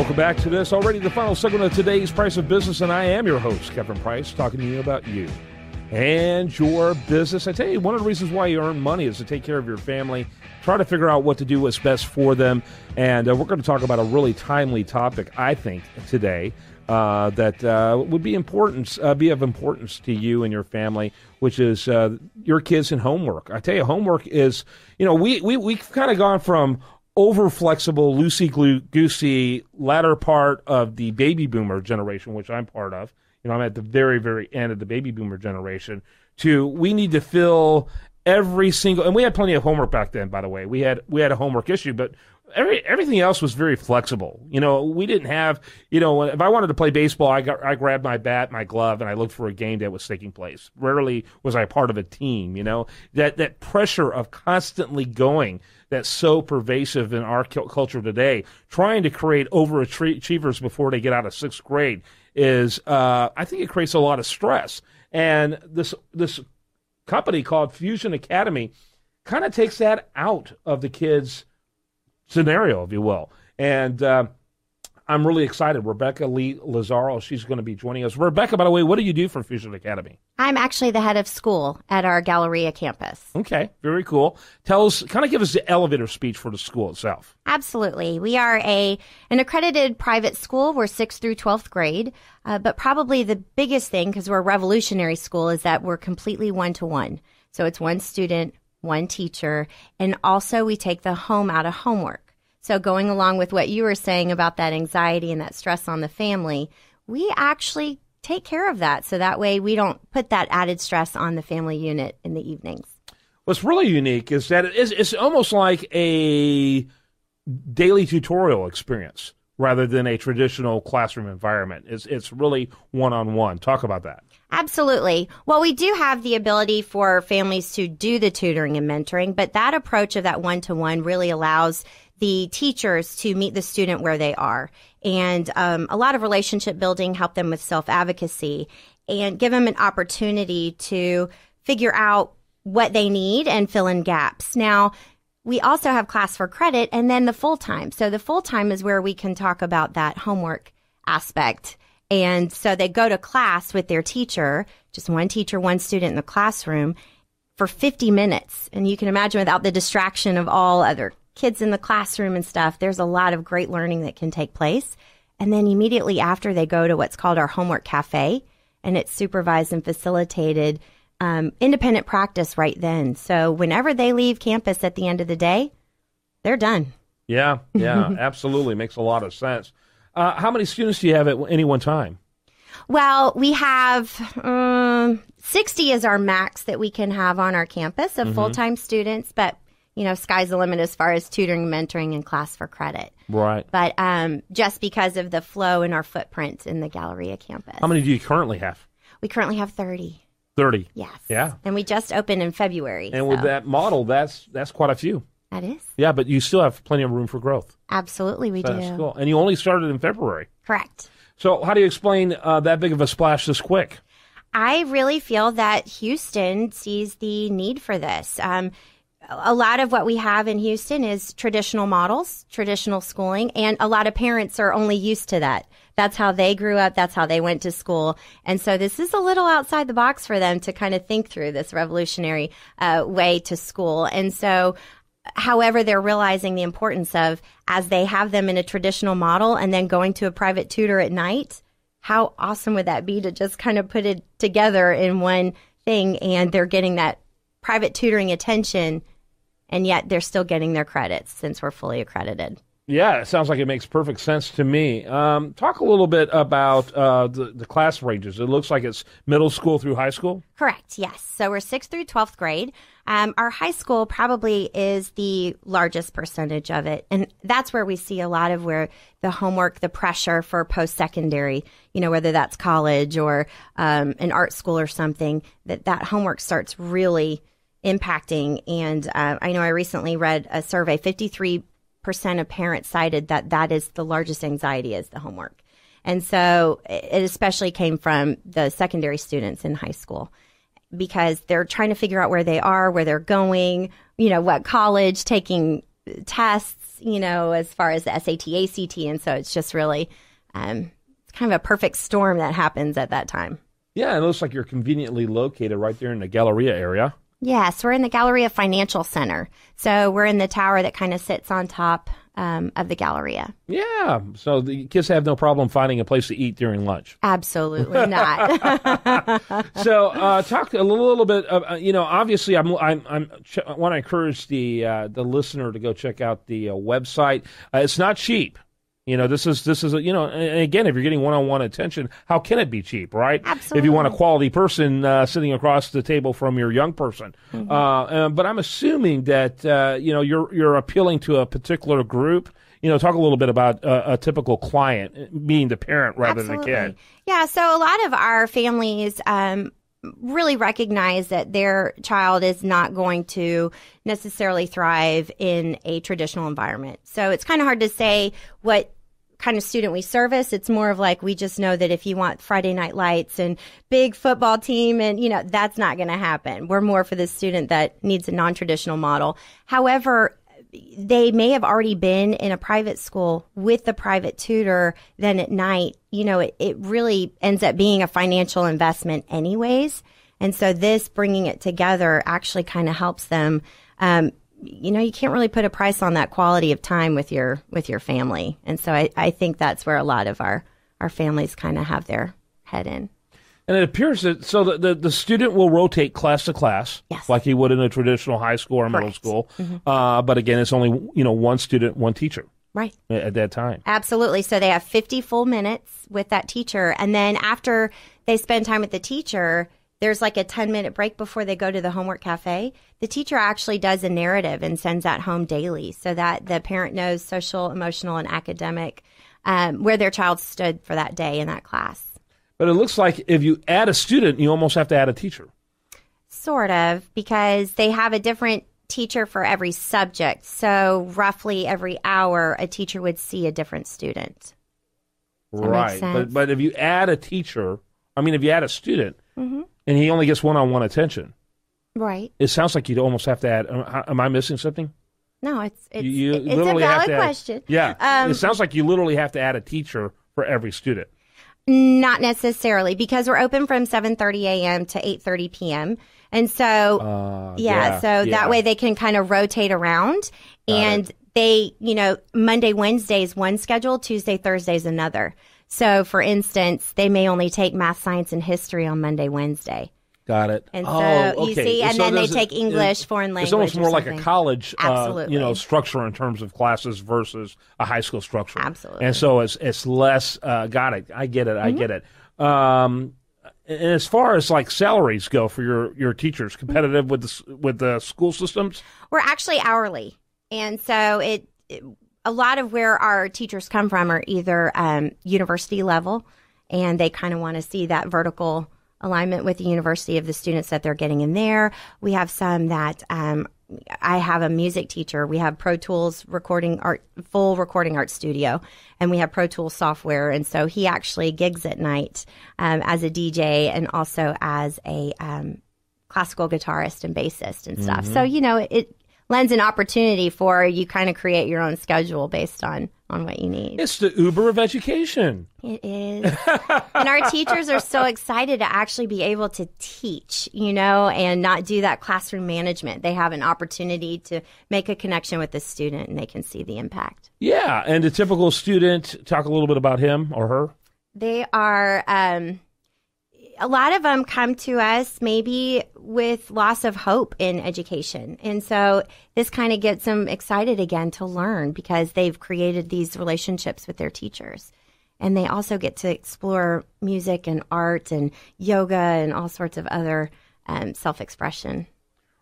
Welcome back to this, already the final segment of today's Price of Business, and I am your host, Kevin Price, talking to you about you and your business. I tell you, one of the reasons why you earn money is to take care of your family, try to figure out what to do what's best for them, and we're going to talk about a really timely topic, I think, today that would be of importance to you and your family, which is your kids and homework. I tell you, homework is, we've kind of gone from over-flexible, loosey-goosey latter part of the baby boomer generation, which I'm part of. I'm at the very, very end of the baby boomer generation, to we need to fill every single, and we had plenty of homework back then, by the way. We had a homework issue, but everything else was very flexible. We didn't have, if I wanted to play baseball, I grabbed my bat, my glove, and I looked for a game that was taking place. Rarely was I part of a team, that pressure of constantly going that's so pervasive in our culture today, trying to create overachievers before they get out of sixth grade is, I think it creates a lot of stress. And this company called Fusion Academy kind of takes that out of the kids' scenario, if you will. And I'm really excited. Rebecca Lee Lazarou, she's going to be joining us. Rebecca, by the way, what do you do for Fusion Academy? I'm actually the head of school at our Galleria campus. Okay, very cool. Give us the elevator speech for the school itself. Absolutely. We are an accredited private school. We're 6th through 12th grade. But probably the biggest thing, because we're a revolutionary school, is that we're completely one-to-one. So it's one student, one teacher, and also we take the home out of homework. So going along with what you were saying about that anxiety and that stress on the family, we actually take care of that. So that way we don't put that added stress on the family unit in the evenings. What's really unique is that it's almost like a daily tutorial experience rather than a traditional classroom environment. It's really one-on-one. Talk about that. Absolutely. Well, we do have the ability for families to do the tutoring and mentoring, but that approach of that one-to-one really allows the teachers to meet the student where they are. And a lot of relationship building, help them with self-advocacy, and give them an opportunity to figure out what they need and fill in gaps. Now, we also have class for credit and then the full-time. So the full-time is where we can talk about that homework aspect. And so they go to class with their teacher, just one teacher, one student in the classroom for 50 minutes. And you can imagine without the distraction of all other kids in the classroom and stuff, there's a lot of great learning that can take place. And then immediately after, they go to what's called our homework cafe, and it's supervised and facilitated independent practice right then. So whenever they leave campus at the end of the day, they're done. Yeah, absolutely. Makes a lot of sense. How many students do you have at any one time? Well, we have 60 is our max that we can have on our campus of full-time students, but sky's the limit as far as tutoring, mentoring, and class for credit. Right. But just because of the flow in our footprint in the Galleria campus. How many do you currently have? We currently have 30. 30? Yes. Yeah. And we just opened in February. And with that model, that's quite a few. That is. Yeah, but you still have plenty of room for growth. Absolutely, we do. That's cool. And you only started in February. Correct. So how do you explain that big of a splash this quick? I really feel that Houston sees the need for this. A lot of what we have in Houston is traditional models, traditional schooling, and a lot of parents are only used to that. That's how they grew up. That's how they went to school. And so this is a little outside the box for them to kind of think through this revolutionary way to school. And so, however, they're realizing the importance of, as they have them in a traditional model and then going to a private tutor at night, how awesome would that be to just kind of put it together in one thing, and they're getting that private tutoring attention, and yet they're still getting their credits since we're fully accredited. Yeah, it sounds like it makes perfect sense to me. Talk a little bit about the class ranges. It looks like it's middle school through high school? Correct, yes. So we're 6th through 12th grade. Our high school probably is the largest percentage of it. And that's where we see a lot of where the homework, the pressure for post-secondary, whether that's college or an art school or something, that homework starts really impacting. And I know I recently read a survey, 53% of parents cited that is the largest anxiety is the homework. And so it especially came from the secondary students in high school, because they're trying to figure out where they are, where they're going, what college, taking tests, as far as the SAT, ACT. And so it's just really it's kind of a perfect storm that happens at that time. Yeah, it looks like you're conveniently located right there in the Galleria area. Yes, we're in the Galleria Financial Center. So we're in the tower that kind of sits on top of the Galleria. Yeah, so the kids have no problem finding a place to eat during lunch. Absolutely not. So talk a little bit. Obviously, I want to encourage the listener to go check out the website. It's not cheap. This is and again, if you're getting one-on-one attention, how can it be cheap, right? Absolutely. If you want a quality person sitting across the table from your young person. Mm-hmm. But I'm assuming that you're appealing to a particular group. Talk a little bit about a typical client, being the parent rather than the kid. Yeah, so a lot of our families really recognize that their child is not going to necessarily thrive in a traditional environment. So it's kind of hard to say what kind of student we service. It's more of like, we just know that if you want Friday night lights and big football team and, that's not going to happen. We're more for the student that needs a non-traditional model. However, they may have already been in a private school with the private tutor. Then at night, it really ends up being a financial investment anyways. And so this bringing it together actually kind of helps them. You can't really put a price on that quality of time with your family. And so I think that's where a lot of our families kind of have their head in. And it appears that the student will rotate class to class, yes, like he would in a traditional high school or middle school. Mm-hmm. But again, it's only one student, one teacher. Right. At that time. Absolutely. So they have 50 full minutes with that teacher. And then after they spend time with the teacher, there's like a 10-minute break before they go to the homework cafe. The teacher actually does a narrative and sends that home daily so that the parent knows social, emotional, and academic where their child stood for that day in that class. But it looks like if you add a student, you almost have to add a teacher. Sort of, because they have a different teacher for every subject. So roughly every hour, a teacher would see a different student. Does that make sense? But if you add a teacher, if you add a student, mm-hmm, and he only gets one-on-one attention, right? It sounds like you'd almost have to add. Am I missing something? No, it's a valid question. Yeah, it sounds like you literally have to add a teacher for every student. Not necessarily, because we're open from 7:30 a.m. to 8:30 p.m. And so, that way they can kind of rotate around. And they, Monday, Wednesday is one schedule, Tuesday, Thursday is another. So, for instance, they may only take math, science, and history on Monday, Wednesday. Got it. And so you see, and then they take English, foreign language. It's almost more like a college, structure in terms of classes versus a high school structure. Absolutely. And so it's less. Got it. I get it. Mm-hmm. I get it. And as far as like salaries go for your teachers, competitive with the school systems? We're actually hourly, and so a lot of where our teachers come from are either university level, and they kind of want to see that vertical alignment with the university of the students that they're getting in there. We have some that I have a music teacher. We have Pro Tools full recording art studio, and we have Pro Tools software. And so he actually gigs at night as a DJ and also as a classical guitarist and bassist and stuff. Mm-hmm. So, it lends an opportunity for you kind of create your own schedule based on what you need. It's the Uber of education. It is. And our teachers are so excited to actually be able to teach, and not do that classroom management. They have an opportunity to make a connection with the student, and they can see the impact. Yeah, and the typical student, talk a little bit about him or her. They are... a lot of them come to us maybe with loss of hope in education. And so this kind of gets them excited again to learn because they've created these relationships with their teachers. And they also get to explore music and art and yoga and all sorts of other self-expression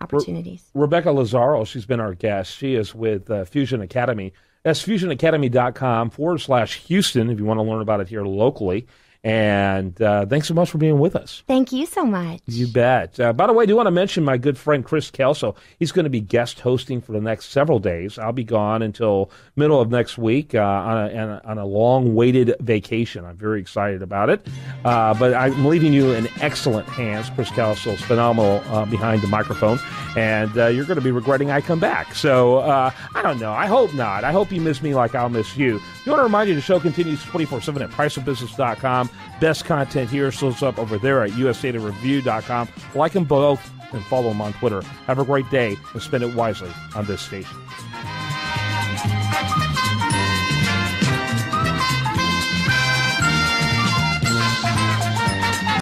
opportunities. Rebecca Lazarou, she's been our guest. She is with Fusion Academy. That's fusionacademy.com/Houston if you want to learn about it here locally. And thanks so much for being with us. Thank you so much. You bet. By the way, I do want to mention my good friend Chris Kelso. He's going to be guest hosting for the next several days. I'll be gone until middle of next week on a long-waited vacation. I'm very excited about it. But I'm leaving you in excellent hands. Chris Kelso is phenomenal behind the microphone. And you're going to be regretting I come back. So I don't know. I hope not. I hope you miss me like I'll miss you. I want to remind you the show continues 24/7 at priceofbusiness.com. Best content here shows up over there at usdatareview.com. Like them both and follow them on Twitter. Have a great day and spend it wisely on this station.